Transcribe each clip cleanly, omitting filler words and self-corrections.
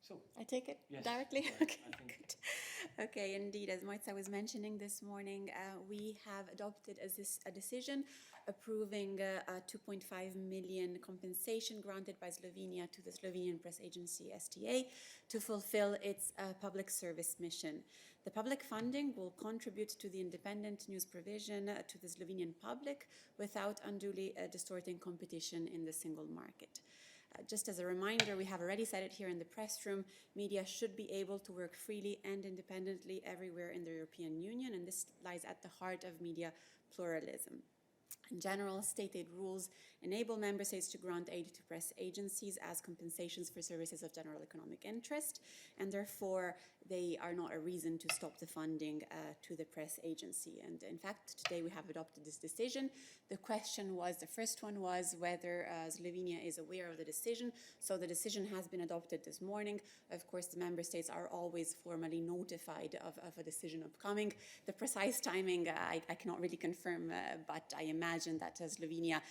So, I take it yes, directly? right, Okay, I think. good. Okay, indeed, as Marta was mentioning this morning, we have adopted a decision approving a 2.5 million compensation granted by Slovenia to the Slovenian Press Agency STA to fulfill its public service mission. The public funding will contribute to the independent news provision to the Slovenian public without unduly distorting competition in the single market. Just as a reminder, we have already said it here in the press room, media should be able to work freely and independently everywhere in the European Union, and this lies at the heart of media pluralism. In general, state aid rules enable member states to grant aid to press agencies as compensations for services of general economic interest, and therefore they are not a reason to stop the funding to the press agency. And in fact, today we have adopted this decision. The first one was whether Slovenia is aware of the decision. So the decision has been adopted this morning. Of course, the member states are always formally notified of a decision upcoming. The precise timing, I cannot really confirm, but I imagine that Slovenia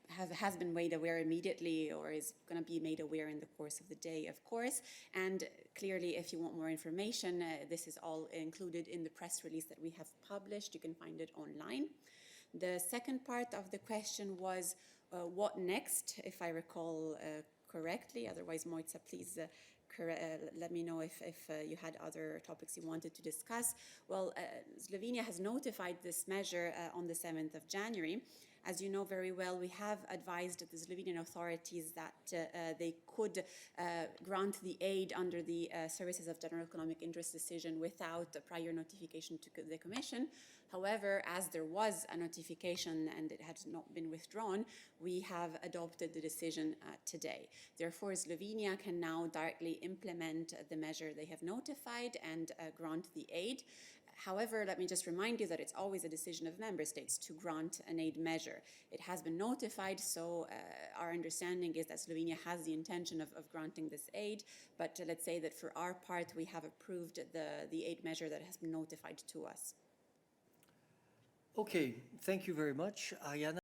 has been made aware immediately or is going to be made aware in the course of the day, of course. And clearly, if you want more information, this is all included in the press release that we have published. You can find it online. The second part of the question was what next, if I recall correctly. Otherwise, Mojca, please let me know if you had other topics you wanted to discuss. Well, Slovenia has notified this measure on the 7th of January. As you know very well, we have advised the Slovenian authorities that they could grant the aid under the Services of General Economic Interest decision without a prior notification to the Commission. However, as there was a notification and it had not been withdrawn, we have adopted the decision today. Therefore, Slovenia can now directly implement the measure they have notified and grant the aid. However, let me just remind you that it's always a decision of member states to grant an aid measure. It has been notified, so our understanding is that Slovenia has the intention of granting this aid, but let's say that for our part, we have approved the aid measure that has been notified to us. Okay, thank you very much, Ayana.